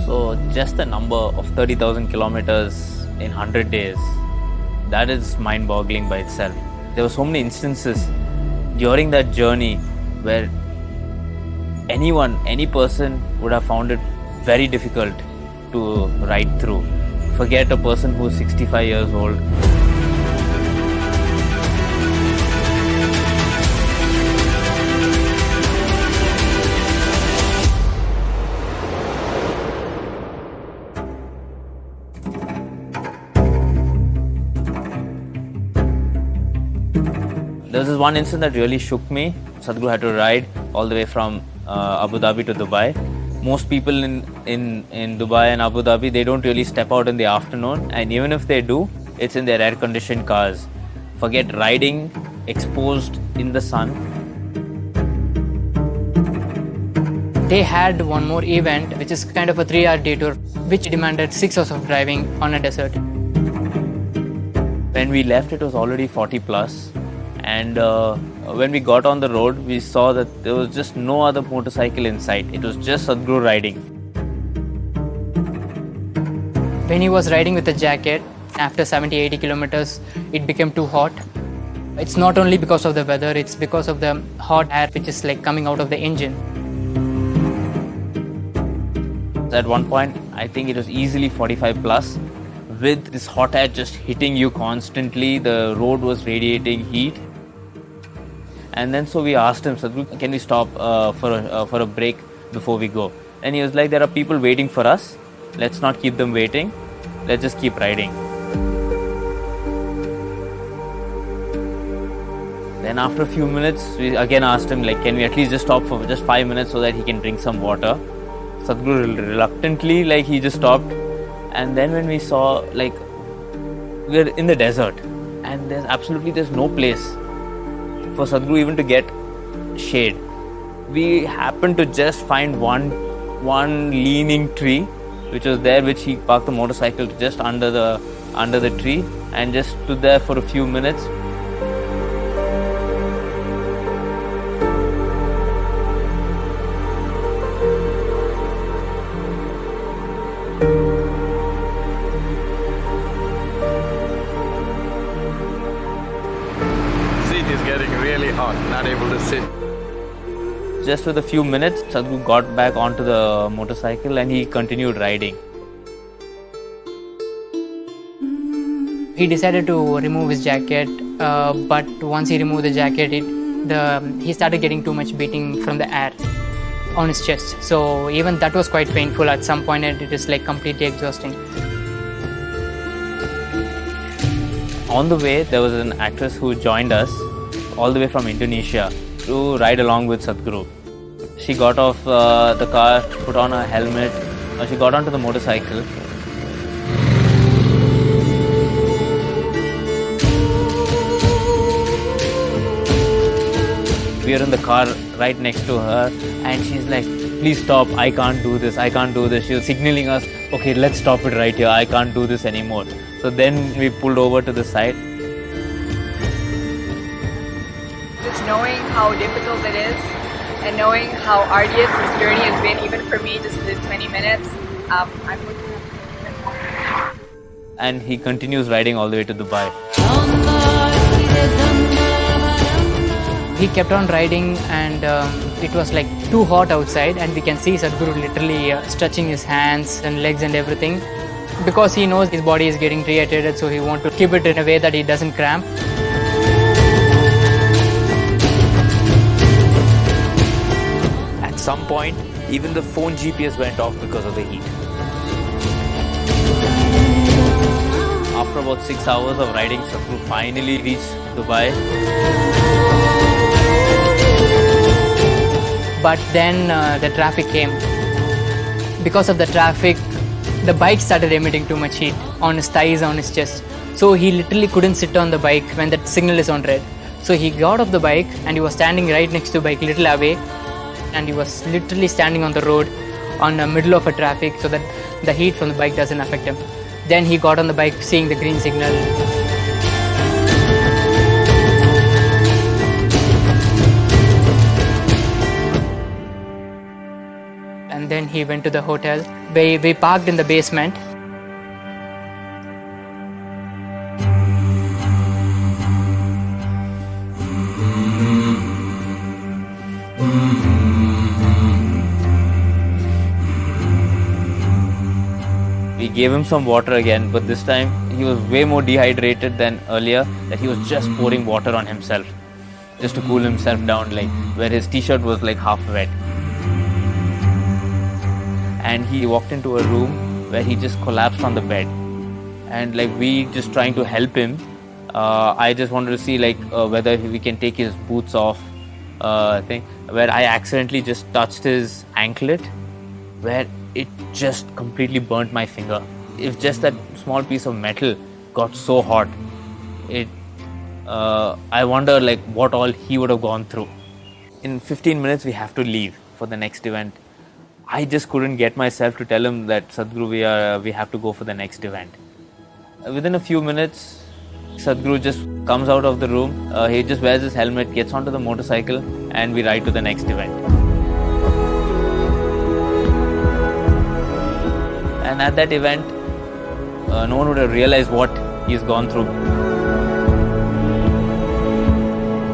So just the number of 30,000 kilometers in 100 days, that is mind-boggling by itself. There were so many instances during that journey where any person would have found it very difficult to ride through. Forget a person who is 65 years old. There was this one incident that really shook me. Sadhguru had to ride all the way from Abu Dhabi to Dubai. Most people in Dubai and Abu Dhabi, they don't really step out in the afternoon, and even if they do, it's in their air-conditioned cars. Forget riding exposed in the sun. They had one more event, which is kind of a 3-hour detour, which demanded 6 hours of driving on a desert. When we left, it was already 40 plus. And when we got on the road, we saw that there was just no other motorcycle in sight. It was just Sadhguru riding. When he was riding with a jacket, after 70-80 kilometers, it became too hot. It's not only because of the weather, it's because of the hot air which is like coming out of the engine. At one point, I think it was easily 45 plus. With this hot air just hitting you constantly, the road was radiating heat. And then so we asked him, Sadhguru, can we stop for a break before we go? And he was like, there are people waiting for us. Let's not keep them waiting. Let's just keep riding. Then after a few minutes, we again asked him, like, can we at least just stop for just 5 minutes so that he can drink some water? Sadhguru reluctantly, like, he just stopped. And then when we saw, like, we're in the desert and there's no place for Sadhguru even to get shade. We happened to just find one leaning tree which was there, which he parked the motorcycle just under the tree and just stood there for a few minutes. Not able to sit. Just with a few minutes, Sadhguru got back onto the motorcycle and he continued riding. He decided to remove his jacket, but once he removed the jacket, he started getting too much beating from the air on his chest. So even that was quite painful at some point, and it is like completely exhausting. On the way, there was an actress who joined us all the way from Indonesia to ride along with Sadhguru. She got off the car, put on a helmet, she got onto the motorcycle. We are in the car right next to her and she's like, please stop, I can't do this. She was signaling us, okay, let's stop it right here, I can't do this anymore. So then we pulled over to the side. Knowing how difficult it is and knowing how arduous this journey has been, even for me, just this 20 minutes, I'm looking at. And he continues riding all the way to Dubai. He kept on riding and it was like too hot outside, and we can see Sadhguru literally stretching his hands and legs and everything because he knows his body is getting dehydrated, so he wants to keep it in a way that he doesn't cramp. At some point, even the phone GPS went off because of the heat. After about 6 hours of riding, Sadhguru finally reached Dubai. But then the traffic came. Because of the traffic, the bike started emitting too much heat on his thighs, on his chest. So he literally couldn't sit on the bike when that signal is on red. So he got off the bike and he was standing right next to the bike, little away. And he was literally standing on the road on the middle of a traffic so that the heat from the bike doesn't affect him. Then he got on the bike seeing the green signal. And and then he went to the hotel. We parked in the basement. We gave him some water again, but this time he was way more dehydrated than earlier, that he was just pouring water on himself just to cool himself down, like where his t-shirt was like half wet. And he walked into a room where he just collapsed on the bed, and like we just trying to help him. I just wanted to see like whether we can take his boots off thing, where I accidentally just touched his anklet, where it just completely burnt my finger. If just that small piece of metal got so hot, I wonder like what all he would have gone through. In 15 minutes we have to leave for the next event. I just couldn't get myself to tell him that Sadhguru, we have to go for the next event. Within a few minutes, Sadhguru just comes out of the room. He just wears his helmet, gets onto the motorcycle, and we ride to the next event. And at that event, no one would have realized what he's gone through.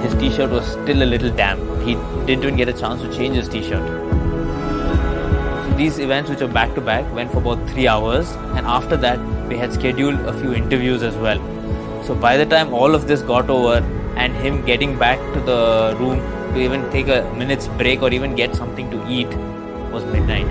His t-shirt was still a little damp. He didn't even get a chance to change his t-shirt. So these events, which were back to back, went for about 3 hours, and after that we had scheduled a few interviews as well. So by the time all of this got over and him getting back to the room to even take a minute's break or even get something to eat was midnight.